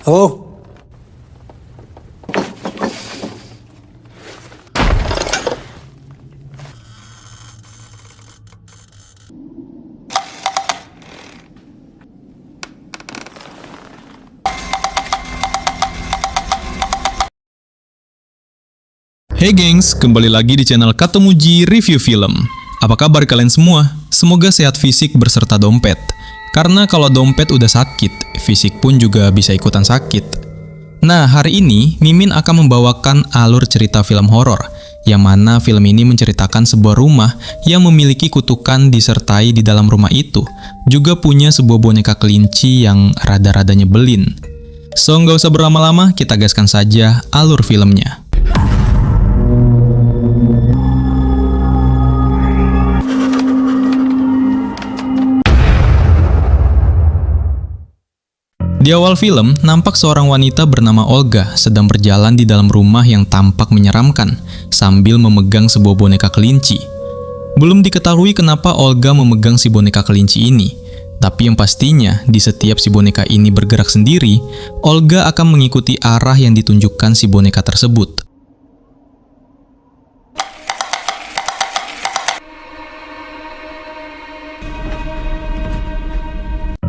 Halo? Hey gengs, kembali lagi di channel Katomuji Review Film. Apa kabar kalian semua? Semoga sehat fisik berserta dompet. Karena kalau dompet udah sakit, fisik pun juga bisa ikutan sakit. Nah, hari ini Mimin akan membawakan alur cerita film horor, yang mana film ini menceritakan sebuah rumah yang memiliki kutukan disertai di dalam rumah itu juga punya sebuah boneka kelinci yang rada-rada nyebelin. So, nggak usah berlama-lama, kita gaskan saja alur filmnya. Di awal film, nampak seorang wanita bernama Olga sedang berjalan di dalam rumah yang tampak menyeramkan sambil memegang sebuah boneka kelinci. Belum diketahui kenapa Olga memegang si boneka kelinci ini, tapi yang pastinya di setiap si boneka ini bergerak sendiri, Olga akan mengikuti arah yang ditunjukkan si boneka tersebut.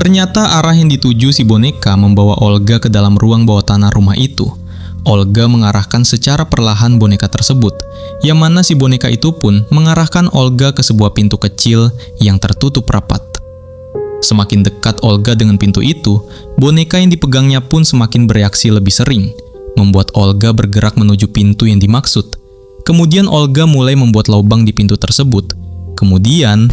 Ternyata arah yang dituju si boneka membawa Olga ke dalam ruang bawah tanah rumah itu. Olga mengarahkan secara perlahan boneka tersebut, yang mana si boneka itu pun mengarahkan Olga ke sebuah pintu kecil yang tertutup rapat. Semakin dekat Olga dengan pintu itu, boneka yang dipegangnya pun semakin bereaksi lebih sering, membuat Olga bergerak menuju pintu yang dimaksud. Kemudian Olga mulai membuat lubang di pintu tersebut. Kemudian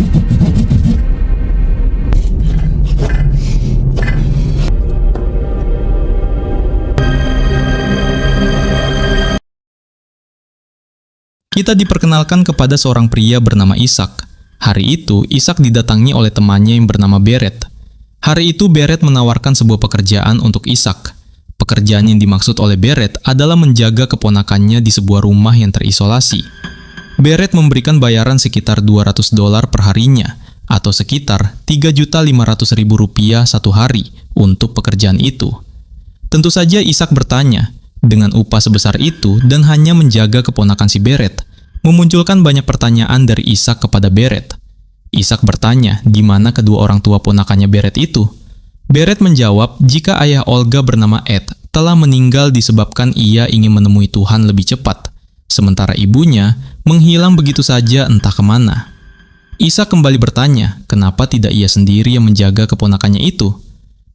kita diperkenalkan kepada seorang pria bernama Ishak. Hari itu, Ishak didatangi oleh temannya yang bernama Beret. Hari itu, Beret menawarkan sebuah pekerjaan untuk Ishak. Pekerjaan yang dimaksud oleh Beret adalah menjaga keponakannya di sebuah rumah yang terisolasi. Beret memberikan bayaran sekitar $200 per harinya, atau sekitar Rp3.500.000 satu hari untuk pekerjaan itu. Tentu saja Ishak bertanya, dengan upah sebesar itu dan hanya menjaga keponakan si Beret, memunculkan banyak pertanyaan dari Ishak kepada Beret. Ishak bertanya di mana kedua orang tua ponakannya Beret itu. Beret menjawab jika ayah Olga bernama Ed telah meninggal disebabkan ia ingin menemui Tuhan lebih cepat, sementara ibunya menghilang begitu saja entah kemana. Ishak kembali bertanya kenapa tidak ia sendiri yang menjaga keponakannya itu.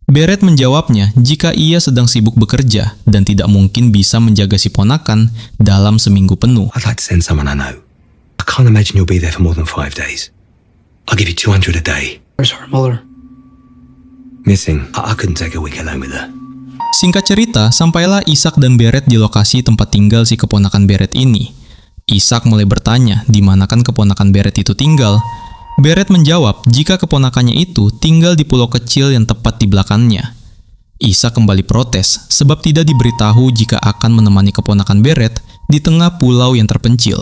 Beret menjawabnya jika ia sedang sibuk bekerja dan tidak mungkin bisa menjaga si ponakan dalam seminggu penuh. I'd like to send someone I know. I can't imagine you'll be there for more than 5 days. I'll give you 200 a day. Where's her mother? Missing. I couldn't take a week alone with her. Singkat cerita, sampailah Ishak dan Beret di lokasi tempat tinggal si keponakan Beret ini. Ishak mulai bertanya di manakan keponakan Beret itu tinggal. Beret menjawab jika keponakannya itu tinggal di pulau kecil yang tepat di belakangnya. Ishak kembali protes sebab tidak diberitahu jika akan menemani keponakan Beret di tengah pulau yang terpencil.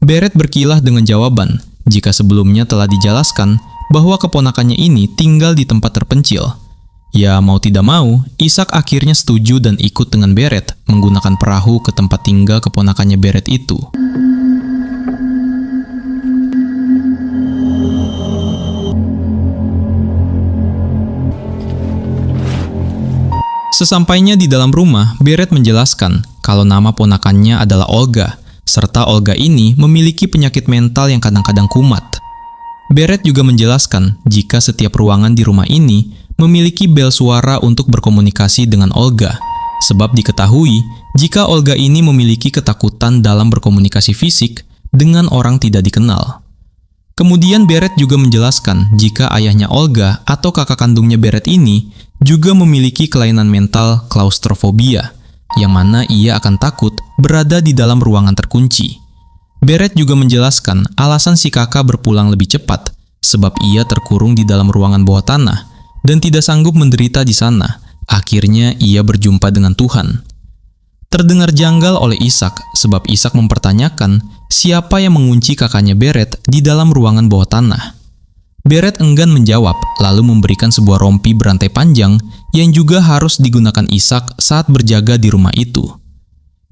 Beret berkilah dengan jawaban jika sebelumnya telah dijelaskan bahwa keponakannya ini tinggal di tempat terpencil. Ya mau tidak mau, Ishak akhirnya setuju dan ikut dengan Beret menggunakan perahu ke tempat tinggal keponakannya Beret itu. Sesampainya di dalam rumah, Beret menjelaskan kalau nama ponakannya adalah Olga, serta Olga ini memiliki penyakit mental yang kadang-kadang kumat. Beret juga menjelaskan jika setiap ruangan di rumah ini memiliki bel suara untuk berkomunikasi dengan Olga, sebab diketahui jika Olga ini memiliki ketakutan dalam berkomunikasi fisik dengan orang tidak dikenal. Kemudian Beret juga menjelaskan jika ayahnya Olga atau kakak kandungnya Beret ini juga memiliki kelainan mental klaustrofobia, yang mana ia akan takut berada di dalam ruangan terkunci. Beret juga menjelaskan alasan si kakak berpulang lebih cepat, sebab ia terkurung di dalam ruangan bawah tanah dan tidak sanggup menderita di sana. Akhirnya ia berjumpa dengan Tuhan. Terdengar janggal oleh Ishak, sebab Ishak mempertanyakan siapa yang mengunci kakaknya Beret di dalam ruangan bawah tanah. Beret enggan menjawab, lalu memberikan sebuah rompi berantai panjang yang juga harus digunakan Ishak saat berjaga di rumah itu.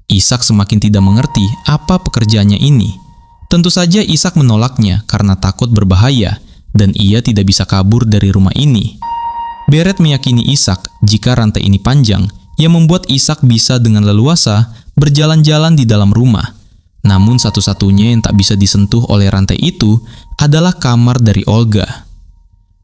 Ishak semakin tidak mengerti apa pekerjaannya ini. Tentu saja Ishak menolaknya karena takut berbahaya dan ia tidak bisa kabur dari rumah ini. Beret meyakini Ishak jika rantai ini panjang yang membuat Ishak bisa dengan leluasa berjalan-jalan di dalam rumah. Namun satu-satunya yang tak bisa disentuh oleh rantai itu adalah kamar dari Olga.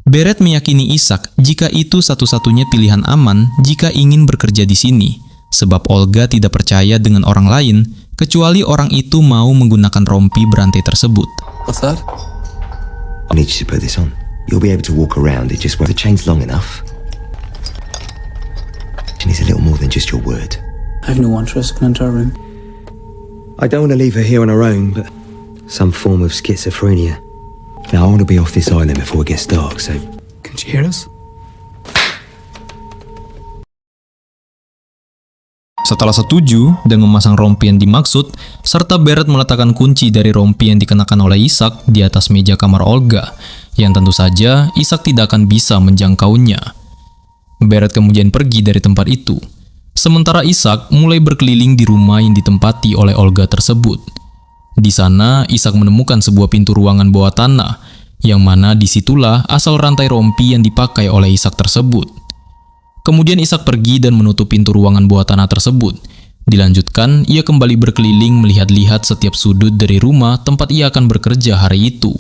Beret meyakini Ishak jika itu satu-satunya pilihan aman jika ingin bekerja di sini, sebab Olga tidak percaya dengan orang lain kecuali orang itu mau menggunakan rompi berantai tersebut. What's that? I need you to put this on. You'll be able to walk around it just where the chain's long enough. She needs a little more than just your word. I have no interest in entering. I don't want to leave her here on her own, but some form of schizophrenia. Now, I want to be off this island before it gets dark, so... Can she hear us? Setelah setuju dengan memasang rompi yang dimaksud, serta Beret meletakkan kunci dari rompi yang dikenakan oleh Ishak di atas meja kamar Olga, yang tentu saja Ishak tidak akan bisa menjangkaunya. Beret kemudian pergi dari tempat itu. Sementara Ishak mulai berkeliling di rumah yang ditempati oleh Olga tersebut. Di sana, Ishak menemukan sebuah pintu ruangan bawah tanah, yang mana disitulah asal rantai rompi yang dipakai oleh Ishak tersebut. Kemudian Ishak pergi dan menutup pintu ruangan bawah tanah tersebut. Dilanjutkan, ia kembali berkeliling melihat-lihat setiap sudut dari rumah tempat ia akan bekerja hari itu.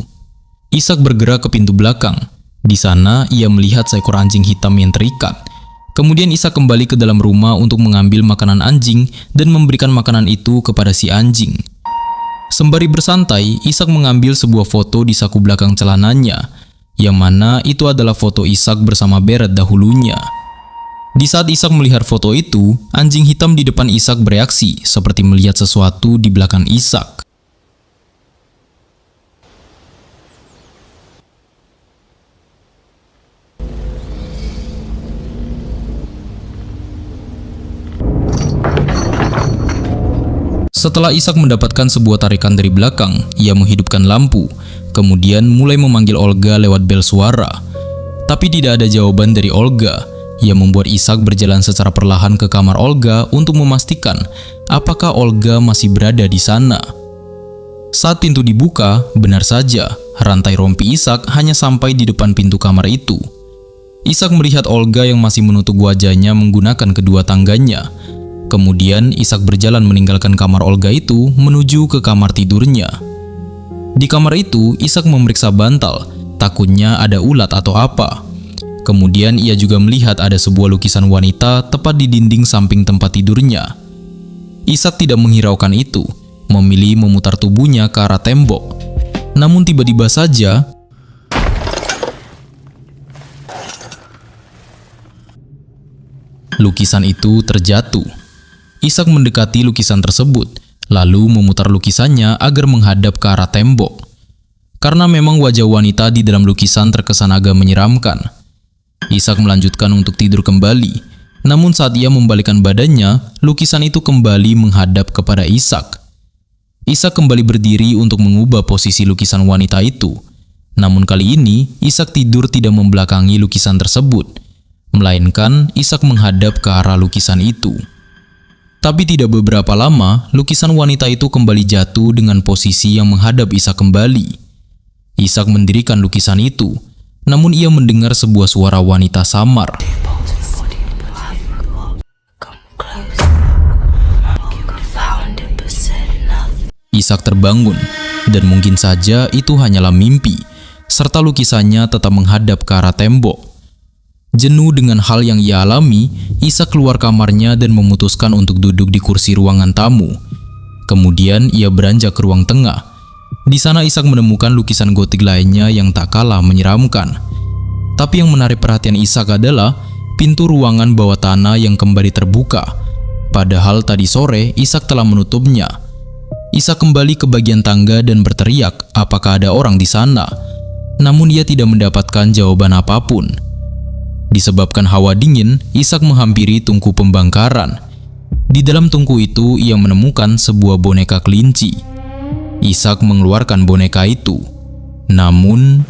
Ishak bergerak ke pintu belakang. Di sana, ia melihat seekor anjing hitam yang terikat. Kemudian Ishak kembali ke dalam rumah untuk mengambil makanan anjing dan memberikan makanan itu kepada si anjing. Sembari bersantai, Ishak mengambil sebuah foto di saku belakang celananya, yang mana itu adalah foto Ishak bersama Beret dahulunya. Di saat Ishak melihat foto itu, anjing hitam di depan Ishak bereaksi seperti melihat sesuatu di belakang Ishak. Setelah Ishak mendapatkan sebuah tarikan dari belakang, ia menghidupkan lampu, kemudian mulai memanggil Olga lewat bel suara. Tapi tidak ada jawaban dari Olga. Ia membuat Ishak berjalan secara perlahan ke kamar Olga untuk memastikan apakah Olga masih berada di sana. Saat pintu dibuka, benar saja, rantai rompi Ishak hanya sampai di depan pintu kamar itu. Ishak melihat Olga yang masih menutup wajahnya menggunakan kedua tangannya. Kemudian Ishak berjalan meninggalkan kamar Olga itu menuju ke kamar tidurnya. Di kamar itu, Ishak memeriksa bantal, takutnya ada ulat atau apa. Kemudian ia juga melihat ada sebuah lukisan wanita tepat di dinding samping tempat tidurnya. Ishak tidak menghiraukan itu, memilih memutar tubuhnya ke arah tembok. Namun tiba-tiba saja, lukisan itu terjatuh. Ishak mendekati lukisan tersebut, lalu memutar lukisannya agar menghadap ke arah tembok. Karena memang wajah wanita di dalam lukisan terkesan agak menyeramkan. Ishak melanjutkan untuk tidur kembali, namun saat ia membalikkan badannya, lukisan itu kembali menghadap kepada Ishak. Ishak kembali berdiri untuk mengubah posisi lukisan wanita itu. Namun kali ini, Ishak tidur tidak membelakangi lukisan tersebut, melainkan Ishak menghadap ke arah lukisan itu. Tapi tidak beberapa lama, lukisan wanita itu kembali jatuh dengan posisi yang menghadap Ishak kembali. Ishak mendirikan lukisan itu, namun ia mendengar sebuah suara wanita samar. Ishak terbangun, dan mungkin saja itu hanyalah mimpi, serta lukisannya tetap menghadap ke arah tembok. Jenuh dengan hal yang ia alami, Ishak keluar kamarnya dan memutuskan untuk duduk di kursi ruangan tamu. Kemudian ia beranjak ke ruang tengah. Di sana Ishak menemukan lukisan gotik lainnya yang tak kalah menyeramkan. Tapi yang menarik perhatian Ishak adalah pintu ruangan bawah tanah yang kembali terbuka. Padahal tadi sore Ishak telah menutupnya. Ishak kembali ke bagian tangga dan berteriak apakah ada orang di sana. Namun ia tidak mendapatkan jawaban apapun. Disebabkan hawa dingin, Ishak menghampiri tungku pembangkaran. Di dalam tungku itu, ia menemukan sebuah boneka kelinci. Ishak mengeluarkan boneka itu. Namun,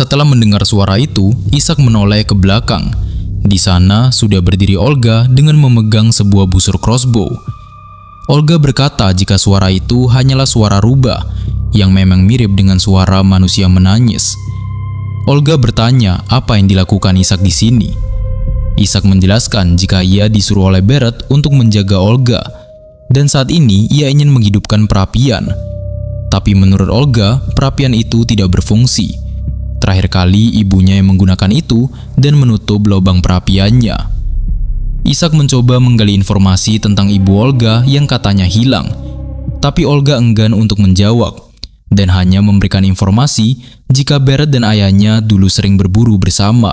Setelah mendengar suara itu, Ishak menoleh ke belakang. Di sana sudah berdiri Olga dengan memegang sebuah busur crossbow. Olga berkata jika suara itu hanyalah suara rubah yang memang mirip dengan suara manusia menangis. Olga bertanya apa yang dilakukan Ishak di sini. Ishak menjelaskan jika ia disuruh oleh Beret untuk menjaga Olga dan saat ini ia ingin menghidupkan perapian. Tapi menurut Olga, perapian itu tidak berfungsi. Terakhir kali ibunya yang menggunakan itu dan menutup lubang perapiannya. Ishak mencoba menggali informasi tentang ibu Olga yang katanya hilang. Tapi Olga enggan untuk menjawab dan hanya memberikan informasi jika Beret dan ayahnya dulu sering berburu bersama.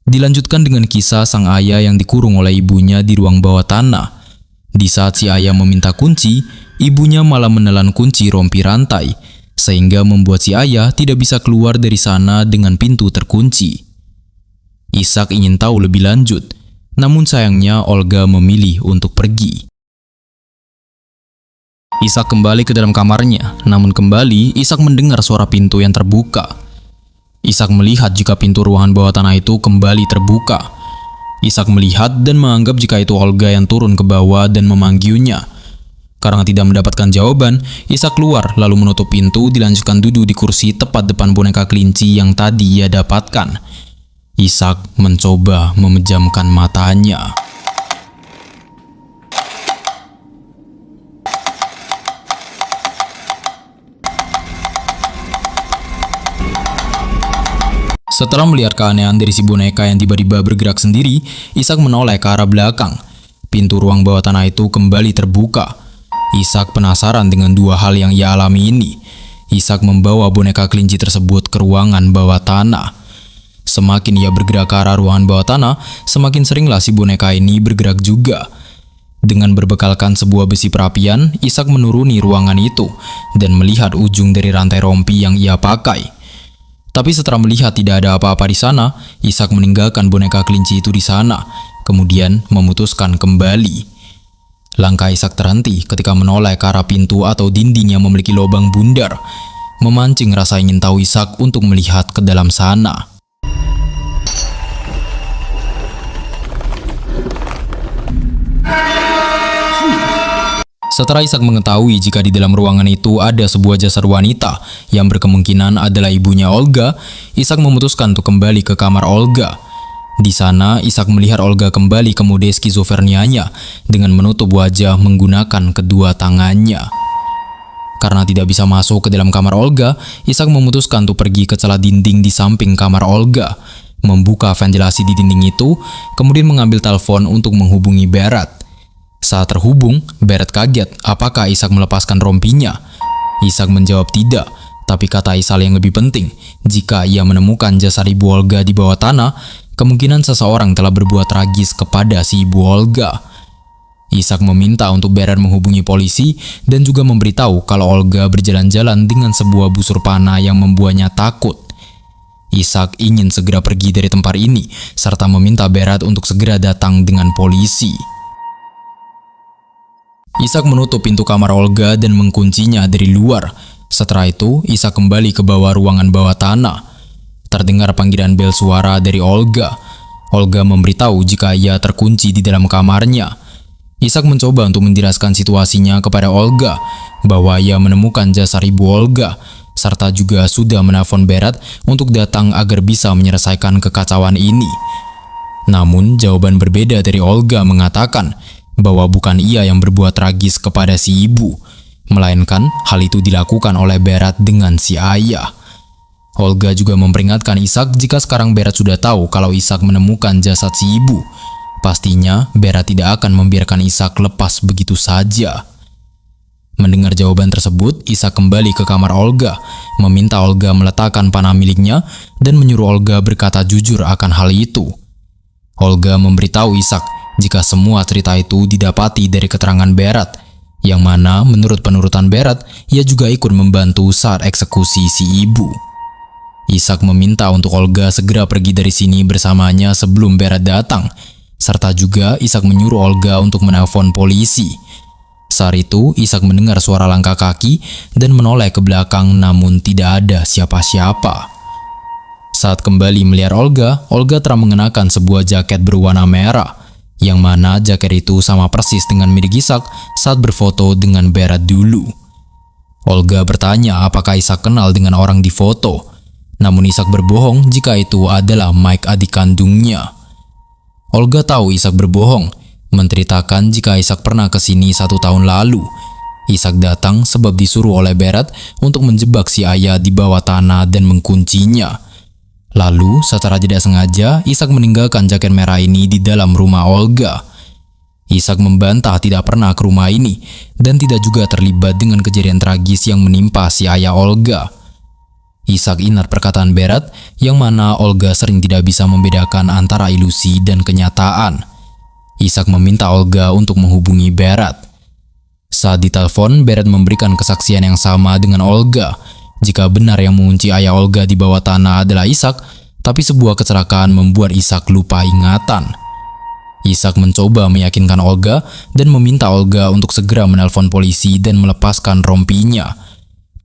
Dilanjutkan dengan kisah sang ayah yang dikurung oleh ibunya di ruang bawah tanah. Di saat si ayah meminta kunci, ibunya malah menelan kunci rompi rantai, sehingga membuat si ayah tidak bisa keluar dari sana dengan pintu terkunci. Ishak ingin tahu lebih lanjut, namun sayangnya Olga memilih untuk pergi. Ishak kembali ke dalam kamarnya, namun kembali Ishak mendengar suara pintu yang terbuka. Ishak melihat jika pintu ruangan bawah tanah itu kembali terbuka. Ishak melihat dan menganggap jika itu Olga yang turun ke bawah dan memanggilnya. Karena tidak mendapatkan jawaban, Ishak keluar lalu menutup pintu, dilanjutkan duduk di kursi tepat depan boneka kelinci yang tadi ia dapatkan. Ishak mencoba memejamkan matanya. Setelah melihat keanehan dari si boneka yang tiba-tiba bergerak sendiri, Ishak menoleh ke arah belakang. Pintu ruang bawah tanah itu kembali terbuka. Ishak penasaran dengan dua hal yang ia alami ini. Ishak membawa boneka kelinci tersebut ke ruangan bawah tanah. Semakin ia bergerak ke arah ruangan bawah tanah, semakin seringlah si boneka ini bergerak juga. Dengan berbekalkan sebuah besi perapian, Ishak menuruni ruangan itu dan melihat ujung dari rantai rompi yang ia pakai. Tapi setelah melihat tidak ada apa-apa di sana, Ishak meninggalkan boneka kelinci itu di sana, kemudian memutuskan kembali. Langkah Ishak terhenti ketika menoleh ke arah pintu atau dinding yang memiliki lubang bundar, memancing rasa ingin tahu Ishak untuk melihat ke dalam sana. Setelah Ishak mengetahui jika di dalam ruangan itu ada sebuah jasad wanita yang berkemungkinan adalah ibunya Olga, Ishak memutuskan untuk kembali ke kamar Olga. Di sana, Ishak melihat Olga kembali ke mode skizofrenianya dengan menutup wajah menggunakan kedua tangannya. Karena tidak bisa masuk ke dalam kamar Olga, Ishak memutuskan untuk pergi ke celah dinding di samping kamar Olga, membuka ventilasi di dinding itu, kemudian mengambil telepon untuk menghubungi Beret. Saat terhubung, Beret kaget apakah Ishak melepaskan rompinya. Ishak menjawab tidak, tapi kata Ishak yang lebih penting, jika ia menemukan jasad ibu Olga di bawah tanah, kemungkinan seseorang telah berbuat tragis kepada si ibu Olga. Ishak meminta untuk Beret menghubungi polisi dan juga memberitahu kalau Olga berjalan-jalan dengan sebuah busur panah yang membuatnya takut. Ishak ingin segera pergi dari tempat ini serta meminta Beret untuk segera datang dengan polisi. Ishak menutup pintu kamar Olga dan menguncinya dari luar. Setelah itu, Ishak kembali ke bawah ruangan bawah tanah. Terdengar panggilan bel suara dari Olga. Olga memberitahu jika ia terkunci di dalam kamarnya. Ishak mencoba untuk menjelaskan situasinya kepada Olga, bahwa ia menemukan jasad ibu Olga, serta juga sudah menelpon Beret untuk datang agar bisa menyelesaikan kekacauan ini. Namun, jawaban berbeda dari Olga mengatakan bahwa bukan ia yang berbuat tragis kepada si ibu, melainkan hal itu dilakukan oleh Beret dengan si ayah. Olga juga memperingatkan Ishak jika sekarang Beret sudah tahu kalau Ishak menemukan jasad si ibu. Pastinya Beret tidak akan membiarkan Ishak lepas begitu saja. Mendengar jawaban tersebut, Ishak kembali ke kamar Olga, meminta Olga meletakkan panah miliknya dan menyuruh Olga berkata jujur akan hal itu. Olga memberitahu Ishak jika semua cerita itu didapati dari keterangan Beret, yang mana menurut penurutan Beret, ia juga ikut membantu saat eksekusi si ibu. Ishak meminta untuk Olga segera pergi dari sini bersamanya sebelum Beret datang, serta juga Ishak menyuruh Olga untuk menelpon polisi. Saat itu, Ishak mendengar suara langkah kaki dan menoleh ke belakang namun tidak ada siapa-siapa. Saat kembali melihat Olga, Olga telah mengenakan sebuah jaket berwarna merah, yang mana jaket itu sama persis dengan milik Ishak saat berfoto dengan Berat dulu. Olga bertanya apakah Ishak kenal dengan orang di foto, namun Ishak berbohong jika itu adalah Mike adik kandungnya. Olga tahu Ishak berbohong, menceritakan jika Ishak pernah ke sini 1 tahun lalu. Ishak datang sebab disuruh oleh Berat untuk menjebak si ayah di bawah tanah dan mengkuncinya. Lalu, secara tidak sengaja, Ishak meninggalkan jaket merah ini di dalam rumah Olga. Ishak membantah tidak pernah ke rumah ini dan tidak juga terlibat dengan kejadian tragis yang menimpa si ayah Olga. Ishak ingat perkataan Berat yang mana Olga sering tidak bisa membedakan antara ilusi dan kenyataan. Ishak meminta Olga untuk menghubungi Berat. Saat ditelepon, Berat memberikan kesaksian yang sama dengan Olga. Jika benar yang mengunci ayah Olga di bawah tanah adalah Ishak, tapi sebuah kecelakaan membuat Ishak lupa ingatan. Ishak mencoba meyakinkan Olga dan meminta Olga untuk segera menelpon polisi dan melepaskan rompinya.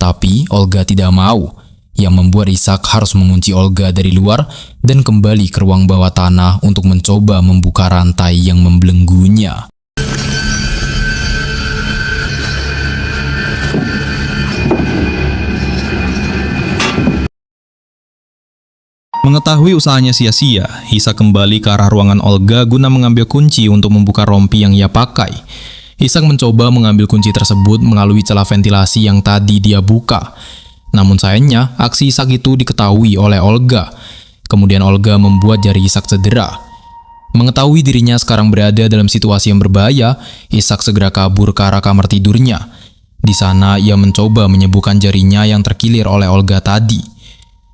Tapi Olga tidak mau, yang membuat Ishak harus mengunci Olga dari luar dan kembali ke ruang bawah tanah untuk mencoba membuka rantai yang membelenggunya. Mengetahui usahanya sia-sia, Ishak kembali ke arah ruangan Olga guna mengambil kunci untuk membuka rompi yang ia pakai. Ishak mencoba mengambil kunci tersebut melalui celah ventilasi yang tadi dia buka. Namun sayangnya, aksi Ishak itu diketahui oleh Olga. Kemudian Olga membuat jari Ishak cedera. Mengetahui dirinya sekarang berada dalam situasi yang berbahaya, Ishak segera kabur ke arah kamar tidurnya. Di sana ia mencoba menyembuhkan jarinya yang terkilir oleh Olga tadi.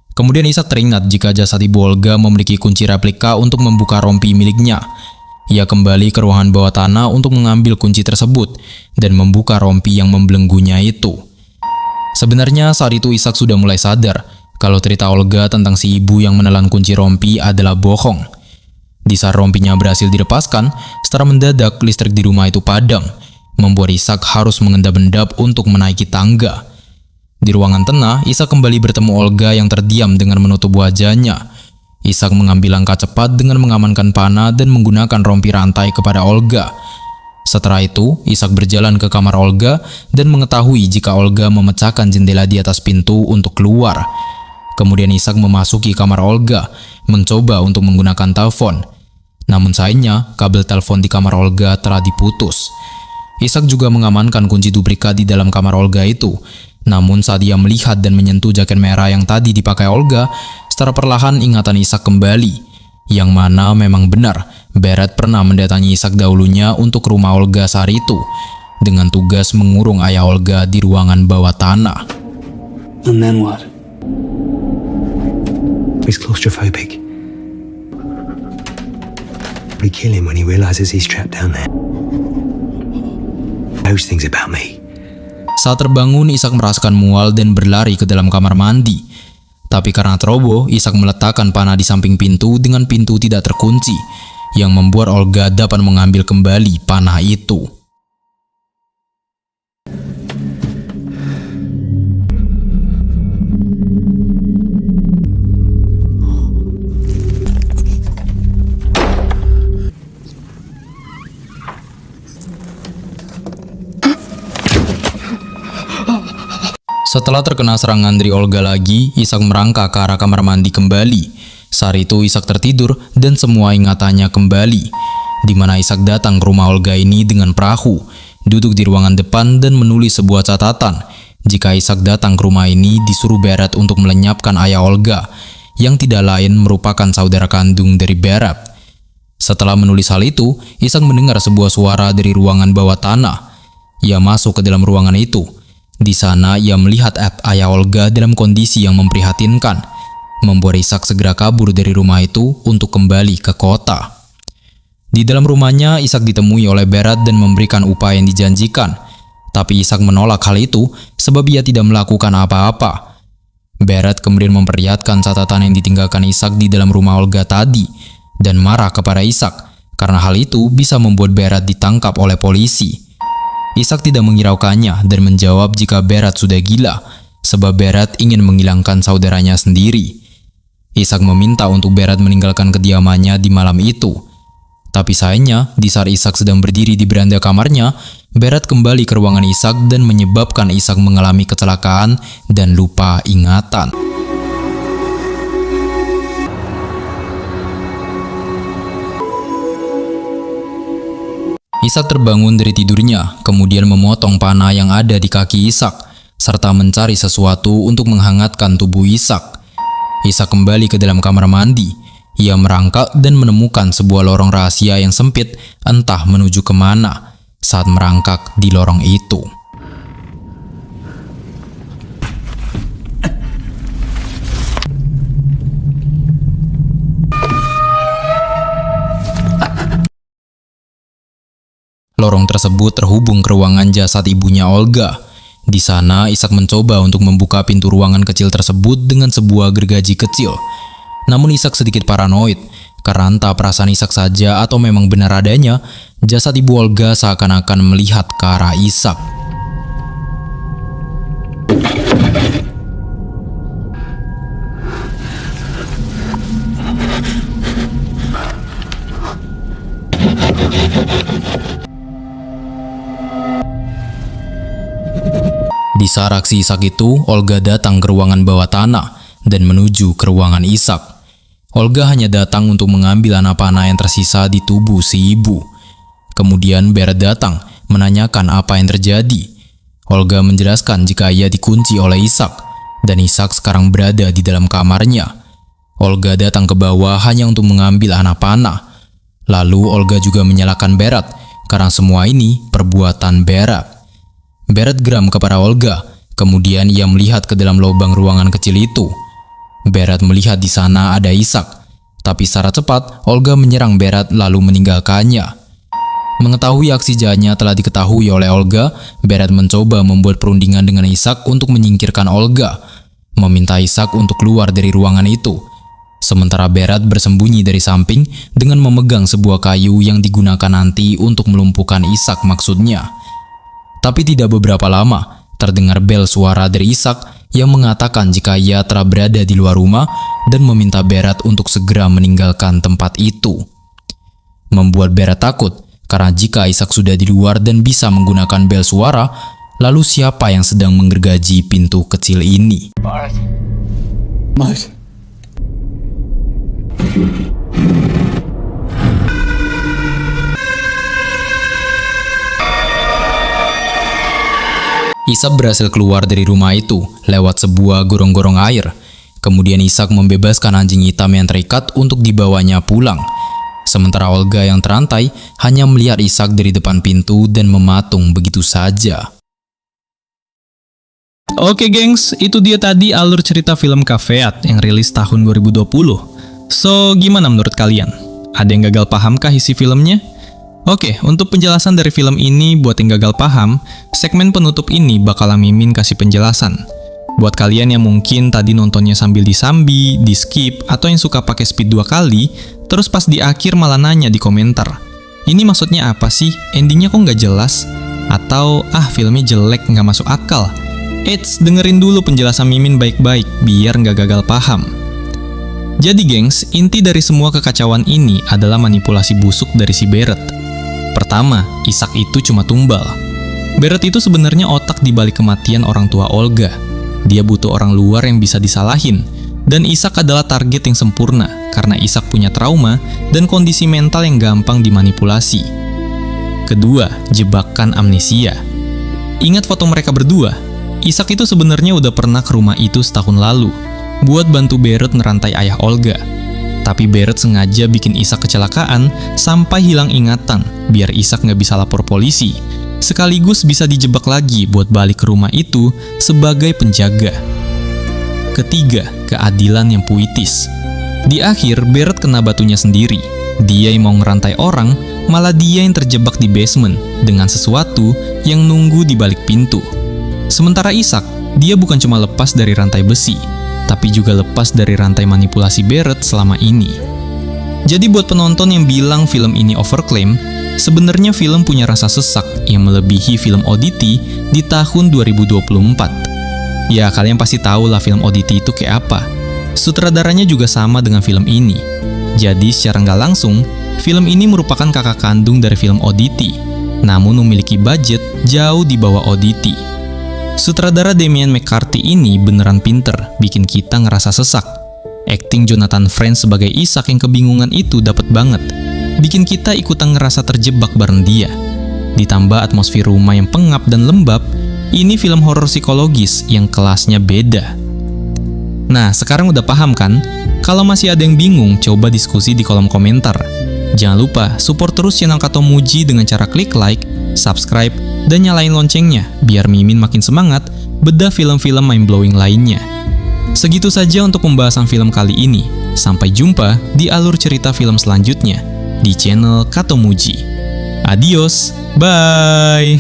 Kemudian Ishak teringat jika jasad ibu Olga memiliki kunci replika untuk membuka rompi miliknya. Ia kembali ke ruangan bawah tanah untuk mengambil kunci tersebut dan membuka rompi yang membelenggunya itu. Sebenarnya saat itu Ishak sudah mulai sadar kalau cerita Olga tentang si ibu yang menelan kunci rompi adalah bohong. Di saat rompinya berhasil dilepaskan, secara mendadak listrik di rumah itu padam, membuat Ishak harus mengendap-endap untuk menaiki tangga. Di ruangan tengah, Ishak kembali bertemu Olga yang terdiam dengan menutup wajahnya. Ishak mengambil langkah cepat dengan mengamankan panah dan menggunakan rompi rantai kepada Olga. Setelah itu, Ishak berjalan ke kamar Olga dan mengetahui jika Olga memecahkan jendela di atas pintu untuk keluar. Kemudian Ishak memasuki kamar Olga, mencoba untuk menggunakan telepon. Namun sayangnya, kabel telepon di kamar Olga telah diputus. Ishak juga mengamankan kunci duplikat di dalam kamar Olga itu. Namun saat ia melihat dan menyentuh jaket merah yang tadi dipakai Olga, secara perlahan ingatan Ishak kembali. Yang mana memang benar, Berat pernah mendatangi Ishak dahulunya untuk rumah Olga saat itu, dengan tugas mengurung ayah Olga di ruangan bawah tanah. And then what? He's claustrophobic. We kill him when he realizes he's trapped down there. Those things about me. Saat terbangun, Ishak merasakan mual dan berlari ke dalam kamar mandi. Tapi karena ceroboh, Ishak meletakkan panah di samping pintu dengan pintu tidak terkunci, yang membuat Olga dapat mengambil kembali panah itu. Setelah terkena serangan dari Olga lagi, Ishak merangkak ke arah kamar mandi kembali. Saat itu Ishak tertidur dan semua ingatannya kembali, di mana Ishak datang ke rumah Olga ini dengan perahu, duduk di ruangan depan dan menulis sebuah catatan. Jika Ishak datang ke rumah ini disuruh Berat untuk melenyapkan ayah Olga, yang tidak lain merupakan saudara kandung dari Berat. Setelah menulis hal itu, Ishak mendengar sebuah suara dari ruangan bawah tanah. Ia masuk ke dalam ruangan itu. Di sana ia melihat ayah Olga dalam kondisi yang memprihatinkan, membuat Ishak segera kabur dari rumah itu untuk kembali ke kota. Di dalam rumahnya, Ishak ditemui oleh Berat dan memberikan upah yang dijanjikan. Tapi Ishak menolak hal itu sebab ia tidak melakukan apa-apa. Berat kemudian memperlihatkan catatan yang ditinggalkan Ishak di dalam rumah Olga tadi dan marah kepada Ishak karena hal itu bisa membuat Berat ditangkap oleh polisi. Ishak tidak menghiraukannya dan menjawab jika Berat sudah gila, sebab Berat ingin menghilangkan saudaranya sendiri. Ishak meminta untuk Berat meninggalkan kediamannya di malam itu. Tapi sayangnya, di saat Ishak sedang berdiri di beranda kamarnya, Berat kembali ke ruangan Ishak dan menyebabkan Ishak mengalami kecelakaan dan lupa ingatan. Ishak terbangun dari tidurnya, kemudian memotong panah yang ada di kaki Ishak, serta mencari sesuatu untuk menghangatkan tubuh Ishak. Ishak kembali ke dalam kamar mandi. Ia merangkak dan menemukan sebuah lorong rahasia yang sempit, entah menuju kemana. Saat merangkak di lorong itu, lorong tersebut terhubung ke ruangan jasad ibunya Olga. Di sana, Ishak mencoba untuk membuka pintu ruangan kecil tersebut dengan sebuah gergaji kecil. Namun Ishak sedikit paranoid, karena entah perasaan Ishak saja atau memang benar adanya, jasad ibu Olga seakan-akan melihat ke arah Ishak. Di saat aksi Ishak itu, Olga datang ke ruangan bawah tanah dan menuju ke ruangan Ishak. Olga hanya datang untuk mengambil anak panah yang tersisa di tubuh si ibu. Kemudian Berat datang menanyakan apa yang terjadi. Olga menjelaskan jika ia dikunci oleh Ishak dan Ishak sekarang berada di dalam kamarnya. Olga datang ke bawah hanya untuk mengambil anak panah. Lalu Olga juga menyalahkan Berat karena semua ini perbuatan Berat. Berat geram kepada Olga, kemudian ia melihat ke dalam lubang ruangan kecil itu. Berat melihat di sana ada Ishak, tapi secara cepat Olga menyerang Berat lalu meninggalkannya. Mengetahui aksi jahatnya telah diketahui oleh Olga, Berat mencoba membuat perundingan dengan Ishak untuk menyingkirkan Olga, meminta Ishak untuk keluar dari ruangan itu. Sementara Berat bersembunyi dari samping dengan memegang sebuah kayu yang digunakan nanti untuk melumpuhkan Ishak maksudnya. Tapi tidak beberapa lama, terdengar bel suara dari Ishak yang mengatakan jika ia telah berada di luar rumah dan meminta Berat untuk segera meninggalkan tempat itu. Membuat Berat takut, karena jika Ishak sudah di luar dan bisa menggunakan bel suara, lalu siapa yang sedang menggergaji pintu kecil ini? Mas. Ishak berhasil keluar dari rumah itu lewat sebuah gorong-gorong air. Kemudian Ishak membebaskan anjing hitam yang terikat untuk dibawanya pulang. Sementara Olga yang terantai hanya melihat Ishak dari depan pintu dan mematung begitu saja. Oke gengs, itu dia tadi alur cerita film Cafeat yang rilis tahun 2020. So, gimana menurut kalian? Ada yang gagal pahamkah isi filmnya? Oke, untuk penjelasan dari film ini buat yang gagal paham, segmen penutup ini bakalan Mimin kasih penjelasan. Buat kalian yang mungkin tadi nontonnya sambil disambi, di skip, atau yang suka pakai speed 2 kali, terus pas di akhir malah nanya di komentar, ini maksudnya apa sih? Endingnya kok nggak jelas? Atau, filmnya jelek, nggak masuk akal. Eits, dengerin dulu penjelasan Mimin baik-baik, biar nggak gagal paham. Jadi gengs, inti dari semua kekacauan ini adalah manipulasi busuk dari si Berat. Pertama, Ishak itu cuma tumbal. Berat itu sebenarnya otak di balik kematian orang tua Olga. Dia butuh orang luar yang bisa disalahin. Dan Ishak adalah target yang sempurna karena Ishak punya trauma dan kondisi mental yang gampang dimanipulasi. Kedua, jebakan amnesia. Ingat foto mereka berdua? Ishak itu sebenarnya udah pernah ke rumah itu setahun lalu buat bantu Berat nerantai ayah Olga. Tapi Berat sengaja bikin Ishak kecelakaan sampai hilang ingatan biar Ishak nggak bisa lapor polisi. Sekaligus bisa dijebak lagi buat balik ke rumah itu sebagai penjaga. Ketiga, keadilan yang puitis. Di akhir, Berat kena batunya sendiri. Dia yang mau ngerantai orang, malah dia yang terjebak di basement dengan sesuatu yang nunggu di balik pintu. Sementara Ishak, dia bukan cuma lepas dari rantai besi, tapi juga lepas dari rantai manipulasi Berat selama ini. Jadi buat penonton yang bilang film ini overclaim, sebenarnya film punya rasa sesak yang melebihi film Oddity di tahun 2024. Ya, kalian pasti tahu lah film Oddity itu kayak apa. Sutradaranya juga sama dengan film ini. Jadi secara nggak langsung, film ini merupakan kakak kandung dari film ODT, namun memiliki budget jauh di bawah ODT. Sutradara Damian McCarthy ini beneran pinter, bikin kita ngerasa sesak. Akting Jonathan Frakes sebagai Isaac yang kebingungan itu dapat banget, bikin kita ikutan ngerasa terjebak bareng dia. Ditambah atmosfer rumah yang pengap dan lembab, ini film horor psikologis yang kelasnya beda. Nah, sekarang udah paham kan? Kalau masih ada yang bingung, coba diskusi di kolom komentar. Jangan lupa support terus channel Kato Muji dengan cara klik like, subscribe, dan nyalain loncengnya biar Mimin makin semangat bedah film-film mind-blowing lainnya. Segitu saja untuk pembahasan film kali ini. Sampai jumpa di alur cerita film selanjutnya di channel Kato Muji. Adios, bye!